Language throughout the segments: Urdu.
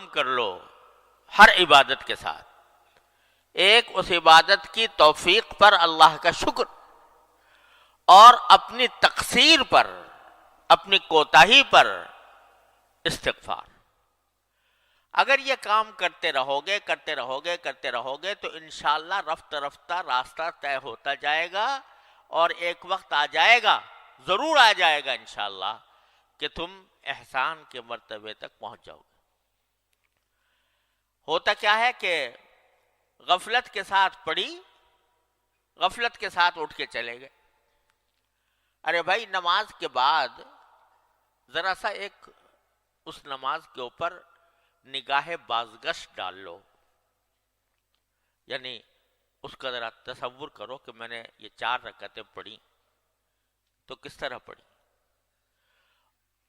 کر لو ہر عبادت کے ساتھ. ایک اس عبادت کی توفیق پر اللہ کا شکر، اور اپنی تقصیر پر، اپنی کوتاہی پر استغفار. اگر یہ کام کرتے رہو گے کرتے رہو گے تو انشاءاللہ رفتہ رفتہ راستہ طے ہوتا جائے گا، اور ایک وقت آ جائے گا، ضرور آ جائے گا انشاءاللہ، کہ تم احسان کے مرتبے تک پہنچ جاؤ گے. ہوتا کیا ہے کہ غفلت کے ساتھ پڑھی، غفلت کے ساتھ اٹھ کے چلے گئے. ارے بھائی نماز کے بعد ذرا سا ایک اس نماز کے اوپر نگاہ بازگشت ڈال لو. یعنی اس کا ذرا تصور کرو کہ میں نے یہ 4 رکعتیں پڑھی تو کس طرح پڑھی،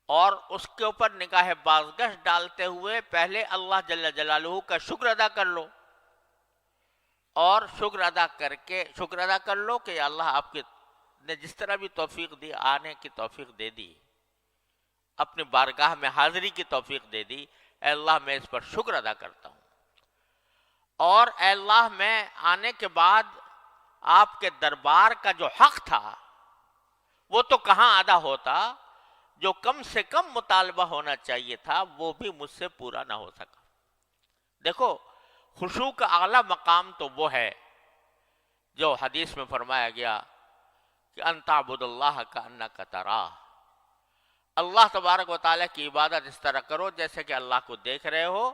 اور اس کے اوپر نگاہ بازگشت ڈالتے ہوئے پہلے اللہ جل جلالہ کا شکر ادا کر لو، اور شکر ادا کر لو کہ یا اللہ آپ نے جس طرح بھی توفیق دی، آنے کی توفیق دے دی، اپنے بارگاہ میں حاضری کی توفیق دے دی، اے اللہ میں اس پر شکر ادا کرتا ہوں. اور اے اللہ میں آنے کے بعد آپ کے دربار کا جو حق تھا وہ تو کہاں ادا ہوتا، جو کم سے کم مطالبہ ہونا چاہیے تھا وہ بھی مجھ سے پورا نہ ہو سکا. دیکھو خشوع کا اعلیٰ مقام تو وہ ہے جو حدیث میں فرمایا گیا کہ ان تعبد اللہ کأنک تراہ. اللہ تبارک و تعالیٰ کی عبادت اس طرح کرو جیسے کہ اللہ کو دیکھ رہے ہو،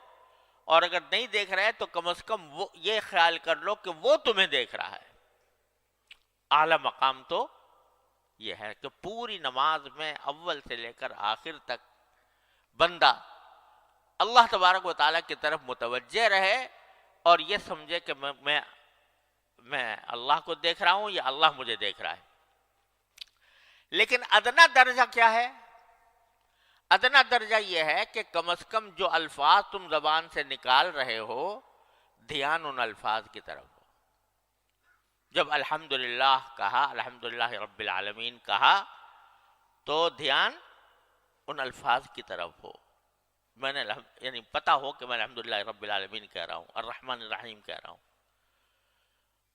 اور اگر نہیں دیکھ رہے تو کم از کم وہ یہ خیال کر لو کہ وہ تمہیں دیکھ رہا ہے. اعلیٰ مقام تو یہ ہے کہ پوری نماز میں اول سے لے کر آخر تک بندہ اللہ تبارک و تعالیٰ کی طرف متوجہ رہے اور یہ سمجھے کہ میں اللہ کو دیکھ رہا ہوں یا اللہ مجھے دیکھ رہا ہے. لیکن ادنا درجہ کیا ہے؟ ادنا درجہ یہ ہے کہ کم از کم جو الفاظ تم زبان سے نکال رہے ہو دھیان ان الفاظ کی طرف ہو. جب الحمدللہ کہا، الحمدللہ رب العالمین کہا، تو دھیان ان الفاظ کی طرف ہو. میں نے یعنی پتا ہو کہ میں الحمدللہ رب العالمین کہہ رہا ہوں، الرحمن الرحیم کہہ رہا ہوں.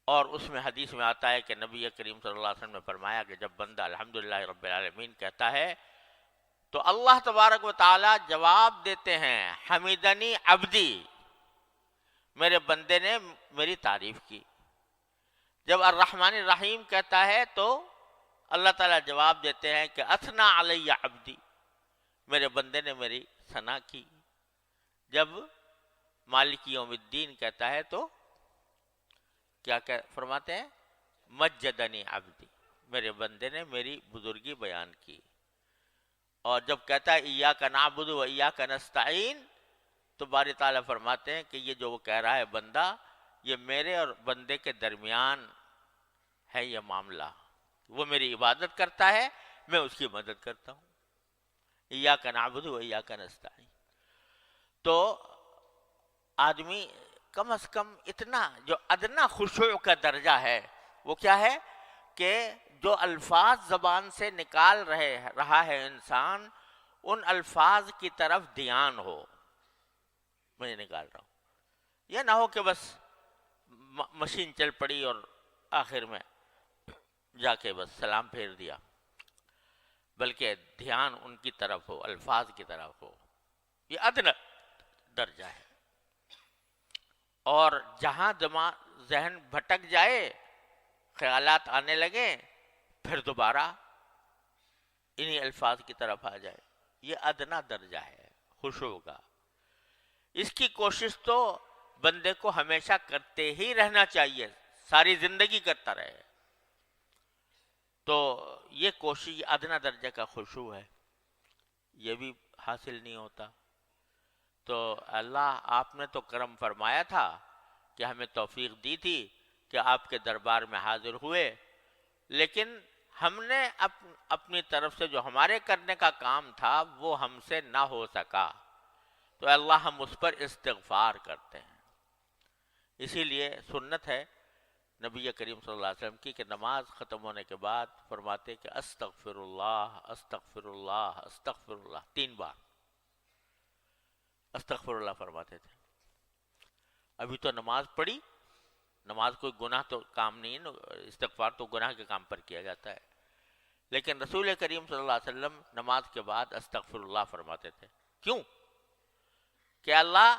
اور اس میں حدیث میں آتا ہے کہ نبی کریم صلی اللہ علیہ وسلم نے فرمایا کہ جب بندہ الحمدللہ رب العالمین کہتا ہے تو اللہ تبارک و تعالی جواب دیتے ہیں حمیدنی عبدی، میرے بندے نے میری تعریف کی. جب الرحمن الرحیم کہتا ہے تو اللہ تعالیٰ جواب دیتے ہیں کہ اثنا علی عبدی، میرے بندے نے میری ثنا کی. جب مالک یوم الدین کہتا ہے تو کیا فرماتے ہیں؟ مجدنی عبدی، میرے بندے نے میری بزرگی بیان کی. اور جب کہتا ہے ایاک نعبد و ایاک نستعین تو باری تعالیٰ فرماتے ہیں کہ یہ جو وہ کہہ رہا ہے بندہ، یہ میرے اور بندے کے درمیان ہے یہ معاملہ. وہ میری عبادت کرتا ہے، میں اس کی مدد کرتا ہوں. ایاک نعبد و ایاک نستعین. تو آدمی کم از کم اتنا جو ادنا خشوع کا درجہ ہے وہ کیا ہے کہ جو الفاظ زبان سے نکال رہا ہے انسان، ان الفاظ کی طرف دھیان ہو. میں نکال رہا ہوں، یہ نہ ہو کہ بس مشین چل پڑی اور آخر میں جا کے بس سلام پھیر دیا، بلکہ دھیان ان کی طرف ہو، الفاظ کی طرف ہو. یہ ادنا درجہ ہے. اور جہاں ذہن بھٹک جائے، خیالات آنے لگیں، پھر دوبارہ انہی الفاظ کی طرف آ جائے. یہ ادنا درجہ ہے خشوع کا. اس کی کوشش تو بندے کو ہمیشہ کرتے ہی رہنا چاہیے، ساری زندگی کرتا رہے. تو یہ کوشش ادنا درجے کا خشوع ہے، یہ بھی حاصل نہیں ہوتا. تو اللہ آپ نے تو کرم فرمایا تھا کہ ہمیں توفیق دی تھی کہ آپ کے دربار میں حاضر ہوئے، لیکن ہم نے اپنی طرف سے جو ہمارے کرنے کا کام تھا وہ ہم سے نہ ہو سکا. تو اللہ ہم اس پر استغفار کرتے ہیں. اسی لیے سنت ہے نبی کریم صلی اللہ علیہ وسلم کی کہ نماز ختم ہونے کے بعد فرماتے کہ استغفر اللہ استغفر اللہ استغفر اللہ 3 بار. استغفر اللہ فرماتے تھے. ابھی تو نماز پڑھی، نماز کوئی گناہ تو کام نہیں ہے، استغفار تو گناہ کے کام پر کیا جاتا ہے، لیکن رسول کریم صلی اللہ علیہ وسلم نماز کے بعد استغفر اللہ فرماتے تھے. کیوں؟ کہ اللہ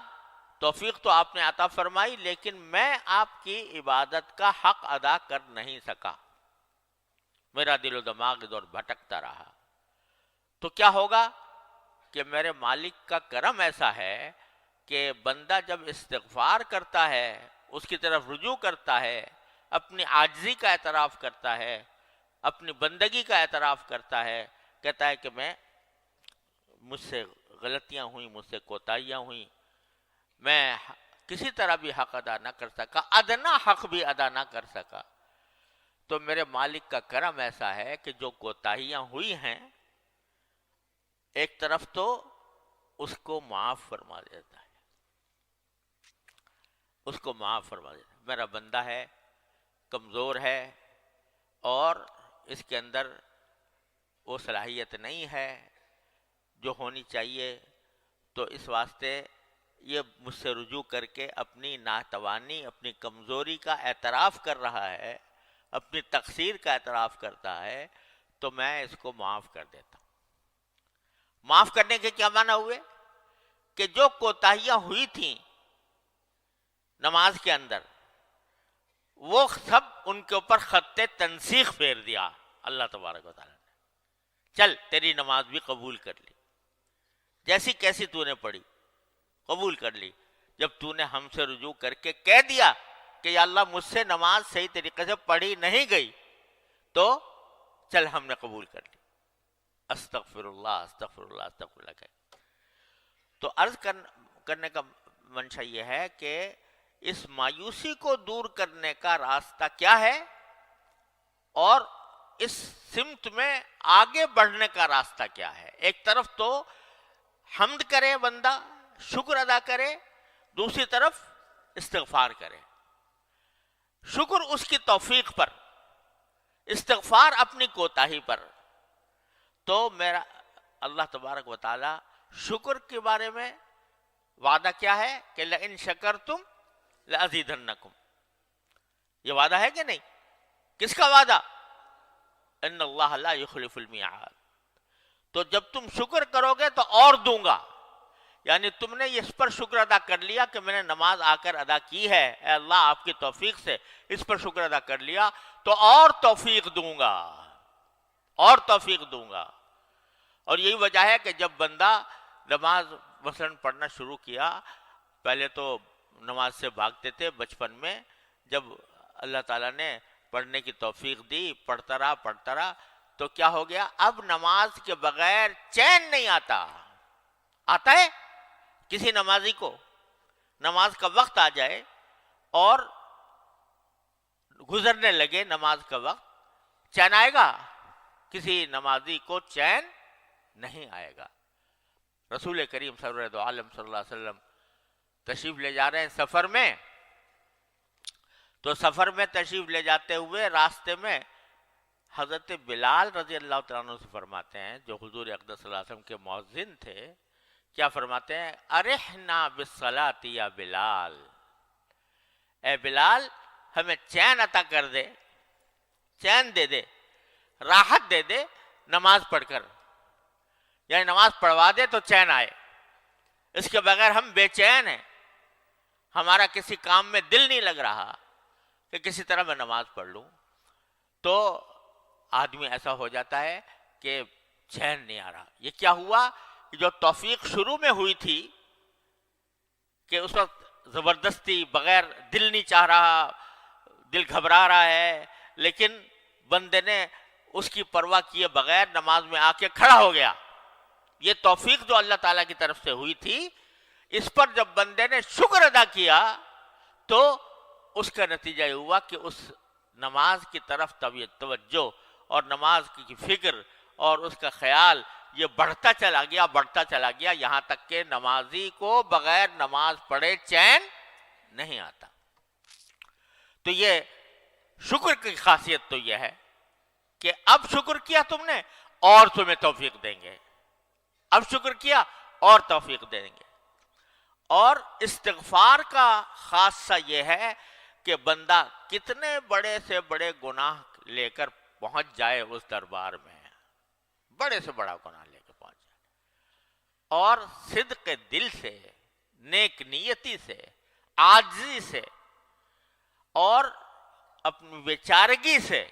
توفیق تو آپ نے عطا فرمائی، لیکن میں آپ کی عبادت کا حق ادا کر نہیں سکا، میرا دل و دماغ ادھر بھٹکتا رہا. تو کیا ہوگا کہ میرے مالک کا کرم ایسا ہے کہ بندہ جب استغفار کرتا ہے، اس کی طرف رجوع کرتا ہے، اپنی عاجزی کا اعتراف کرتا ہے، اپنی بندگی کا اعتراف کرتا ہے، کہتا ہے کہ مجھ سے غلطیاں ہوئیں، مجھ سے کوتاہیاں ہوئیں، میں کسی طرح بھی حق ادا نہ کر سکا، ادنا حق بھی ادا نہ کر سکا، تو میرے مالک کا کرم ایسا ہے کہ جو کوتاہیاں ہوئی ہیں ایک طرف تو اس کو معاف فرما دیتا ہے، اس کو معاف فرما دیتا ہے. میرا بندہ ہے، کمزور ہے، اور اس کے اندر وہ صلاحیت نہیں ہے جو ہونی چاہیے، تو اس واسطے یہ مجھ سے رجوع کر کے اپنی ناتوانی، اپنی کمزوری کا اعتراف کر رہا ہے، اپنی تقصیر کا اعتراف کرتا ہے، تو میں اس کو معاف کر دیتا ہوں. معاف کرنے کے کیا معنی ہوئے؟ کہ جو کوتاہیاں ہوئی تھیں نماز کے اندر، وہ سب ان کے اوپر خط تنسیخ پھیر دیا اللہ تبارک و تعالیٰ نے. چل تیری نماز بھی قبول کر لی، جیسی کیسی تو نے پڑھی قبول کر لی. جب تو نے ہم سے رجوع کر کے کہہ دیا کہ یا اللہ مجھ سے نماز صحیح طریقے سے پڑھی نہیں گئی، تو چل ہم نے قبول کر لی. استغفر اللہ استغفر اللہ استغفر اللہ کہے. تو عرض کرنے کا منشا یہ ہے کہ اس مایوسی کو دور کرنے کا راستہ کیا ہے، اور اس سمت میں آگے بڑھنے کا راستہ کیا ہے. ایک طرف تو حمد کرے بندہ، شکر ادا کرے، دوسری طرف استغفار کرے. شکر اس کی توفیق پر، استغفار اپنی کوتاہی پر. تو میرا اللہ تبارک و تعالی شکر کے بارے میں وعدہ کیا ہے کہ لئن شکرتم لأزیدنکم. یہ وعدہ ہے کہ نہیں؟ کس کا وعدہ؟ ان اللہ لا یخلف المیعاد. تو جب تم شکر کرو گے تو اور دوں گا. یعنی تم نے اس پر شکر ادا کر لیا کہ میں نے نماز آ کر ادا کی ہے، اے اللہ آپ کی توفیق سے اس پر شکر ادا کر لیا، تو اور توفیق دوں گا، اور توفیق دوں گا. اور یہی وجہ ہے کہ جب بندہ نماز مثلاً پڑھنا شروع کیا، پہلے تو نماز سے بھاگتے تھے بچپن میں، جب اللہ تعالیٰ نے پڑھنے کی توفیق دی، پڑھتا رہا، تو کیا ہو گیا؟ اب نماز کے بغیر چین نہیں آتا. آتا ہے کسی نمازی کو نماز کا وقت آ جائے اور گزرنے لگے نماز کا وقت، چین آئے گا؟ کسی نمازی کو چین نہیں آئے گا. رسول کریم سرور عالم صلی اللہ علیہ وسلم تشریف لے جا رہے ہیں سفر میں، تو سفر میں تشریف لے جاتے ہوئے راستے میں حضرت بلال رضی اللہ تعالیٰ عنہ سے فرماتے ہیں، جو حضور اقدس صلی اللہ علیہ وسلم کے مؤذن تھے، کیا فرماتے ہیں؟ ارحنا بالصلاۃ یا بلال، اے بلال ہمیں چین عطا کر دے، چین دے دے، راحت دے دے نماز پڑھ کر، یعنی نماز پڑھوا دے تو چین آئے. اس کے بغیر ہم بے چین ہیں، ہمارا کسی کام میں دل نہیں لگ رہا کہ کسی طرح میں نماز پڑھ لوں. تو آدمی ایسا ہو جاتا ہے کہ چین نہیں آ رہا. یہ کیا ہوا؟ جو توفیق شروع میں ہوئی تھی کہ اس وقت زبردستی بغیر دل نہیں چاہ رہا، دل گھبرا رہا ہے، لیکن بندے نے اس کی پرواہ کیے بغیر نماز میں آ کے کھڑا ہو گیا. یہ توفیق جو اللہ تعالیٰ کی طرف سے ہوئی تھی، اس پر جب بندے نے شکر ادا کیا تو اس کا نتیجہ یہ ہوا کہ اس نماز کی طرف توجہ اور نماز کی فکر اور اس کا خیال یہ بڑھتا چلا گیا یہاں تک کہ نمازی کو بغیر نماز پڑھے چین نہیں آتا. تو یہ شکر کی خاصیت تو یہ ہے کہ اب شکر کیا تم نے اور تمہیں توفیق دیں گے، اب شکر کیا اور توفیق دیں گے. اور استغفار کا خاصہ یہ ہے کہ بندہ کتنے بڑے سے بڑے گناہ لے کر پہنچ جائے اس دربار میں، بڑے سے بڑا گناہ لے کے پہنچ جائے، اور صدق دل سے، نیک نیتی سے، عاجزی سے اور اپنی بیچارگی سے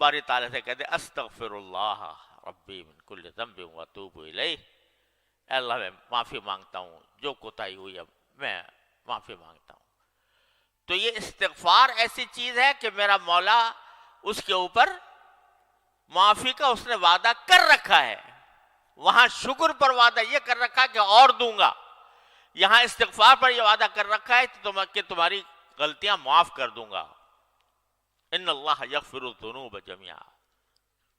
باری تعالیٰ سے کہتے استغفر اللہ ربی من کل ذنب واتوب الیہ، اے اللہ میں معافی مانگتا ہوں، جو کوتاہی ہوئی ہے میں معافی مانگتا ہوں۔ تو یہ استغفار ایسی چیز ہے کہ میرا مولا اس کے اوپر معافی کا اس نے وعدہ کر رکھا ہے، وہاں شکر پر وعدہ یہ کر رکھا ہے کہ اور دوں گا، یہاں استغفار پر یہ وعدہ کر رکھا ہے کہ تمہاری غلطیاں معاف کر دوں گا۔ ان اللہ یغفر الذنوب جميعا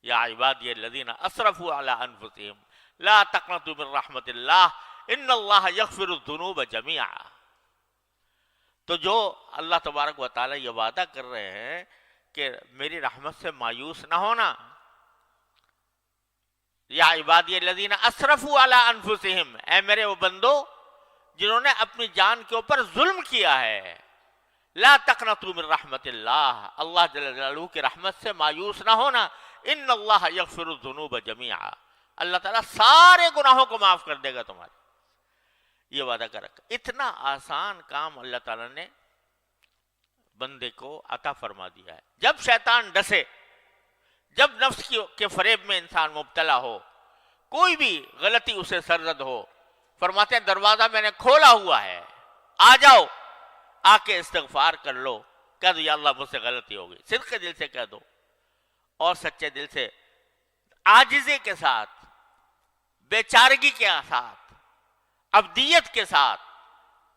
یا عبادی الذین اسرفوا علی انفسهم لا تقنطوا من رحمت اللہ ان اللہ یغفر الذنوب جميعا۔ تو جو اللہ تبارک و تعالی یہ وعدہ کر رہے ہیں کہ میری رحمت سے مایوس نہ ہونا، یا عبادی الذین اسرفوا علی انفسهم، اے میرے وہ بندو جنہوں نے اپنی جان کے اوپر ظلم کیا ہے، لا تقنطوا من رحمت اللہ، اللہ جل جلالہ کی رحمت سے مایوس نہ ہونا، ان اللہ یغفر الذنوب جميعا، اللہ تعالیٰ سارے گناہوں کو معاف کر دے گا تمہارے، یہ وعدہ کر رکھا۔ اتنا آسان کام اللہ تعالیٰ نے بندے کو عطا فرما دیا ہے۔ جب شیطان ڈسے، جب نفس کے فریب میں انسان مبتلا ہو، کوئی بھی غلطی اسے سرزد ہو، فرماتے ہیں دروازہ میں نے کھولا ہوا ہے، آ جاؤ، آ کے استغفار کر لو، کہہ دو یا اللہ مجھ سے غلطی ہو گئی، صدق دل سے کہہ دو اور سچے دل سے، عاجزی کے ساتھ، بیچارگی کے ساتھ، عبدیت کے ساتھ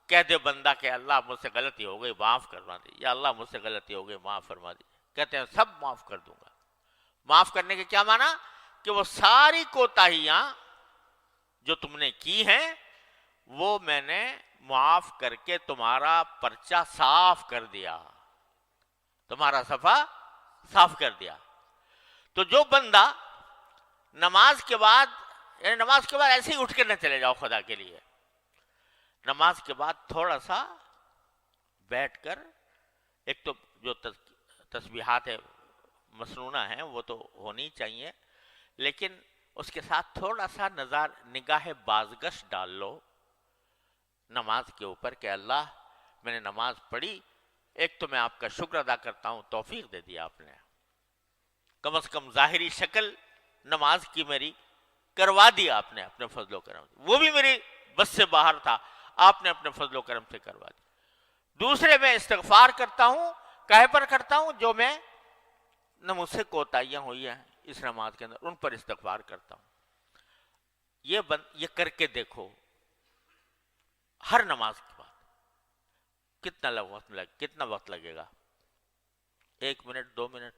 کہہ دے بندہ کہ اللہ مجھ سے غلطی ہو گئی معاف کروا دی، یا اللہ مجھ سے غلطی ہو گئی معاف فرما دی، کہتے ہیں سب معاف کر دوں گا۔ معاف کرنے کے کیا معنی؟ کہ وہ ساری کوتاہیاں جو تم نے کی ہیں وہ میں نے معاف کر کے تمہارا پرچہ صاف کر دیا، تمہارا صفحہ صاف کر دیا۔ تو جو بندہ نماز کے بعد، یعنی نماز کے بعد ایسے ہی اٹھ کے نہ چلے جاؤ خدا کے لیے، نماز کے بعد تھوڑا سا بیٹھ کر، ایک تو جو تسبیحات مسنونہ ہیں وہ تو ہونی چاہیے، لیکن اس کے ساتھ تھوڑا سا نگاہ بازگشت ڈال لو نماز کے اوپر کہ اللہ میں نے نماز پڑھی، ایک تو میں آپ کا شکر ادا کرتا ہوں، توفیق دے دیا آپ نے، کم از کم ظاہری شکل نماز کی میری کروا دی آپ نے اپنے فضل و کرم سے، وہ بھی میری بس سے باہر تھا، آپ نے اپنے فضل و کرم سے کروا دی۔ دوسرے میں استغفار کرتا ہوں، کہے پر کرتا ہوں جو میں نہ مجھ سے کوتاہیاں ہوئی ہیں اس نماز کے اندر، ان پر استغفار کرتا ہوں۔ یہ کر کے دیکھو ہر نماز کے بعد کتنا وقت لگے گا؟ 1 منٹ 2 منٹ،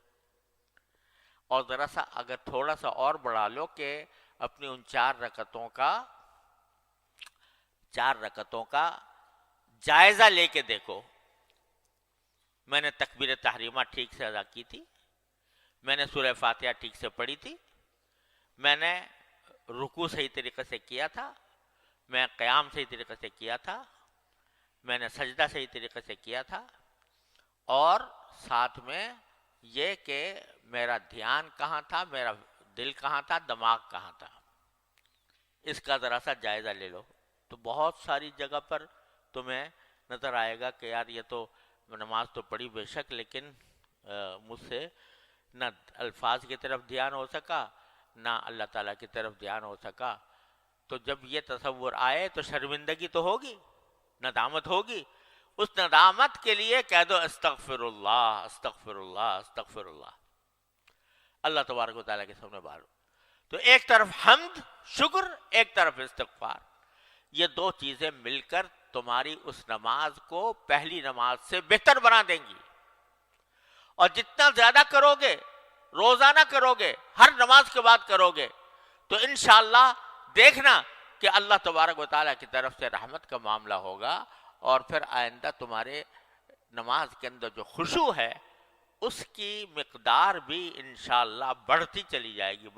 اور ذرا سا اگر تھوڑا سا اور بڑھا لو کہ اپنی ان 4 رکعتوں کا جائزہ لے کے دیکھو، میں نے تکبیر تحریمہ ٹھیک سے ادا کی تھی، میں نے سورہ فاتحہ ٹھیک سے پڑھی تھی، میں نے رکوع صحیح طریقے سے کیا تھا، میں قیام صحیح طریقے سے کیا تھا، میں نے سجدہ صحیح طریقے سے کیا تھا، اور ساتھ میں یہ کہ میرا دھیان کہاں تھا، میرا دل کہاں تھا، دماغ کہاں تھا، اس کا ذرا سا جائزہ لے لو۔ تو بہت ساری جگہ پر تمہیں نظر آئے گا کہ یار یہ تو نماز تو پڑھی بے شک، لیکن مجھ سے نہ الفاظ کی طرف دھیان ہو سکا، نہ اللہ تعالیٰ کی طرف دھیان ہو سکا۔ تو جب یہ تصور آئے تو شرمندگی تو ہوگی، ندامت ہوگی، اس ندامت کے لیے کہہ دو استغفر اللہ استغفر اللہ استغفر اللہ، اللہ تبارک و تعالیٰ کے سامنے بارو۔ تو ایک طرف حمد شکر، ایک طرف استغفار، یہ 2 چیزیں مل کر تمہاری اس نماز کو پہلی نماز سے بہتر بنا دیں گی، اور جتنا زیادہ کرو گے، روزانہ کرو گے، ہر نماز کے بعد کرو گے، تو انشاءاللہ دیکھنا کہ اللہ تبارک و تعالیٰ کی طرف سے رحمت کا معاملہ ہوگا، اور پھر آئندہ تمہارے نماز کے اندر جو خشوع ہے اس کی مقدار بھی انشاءاللہ بڑھتی چلی جائے گی۔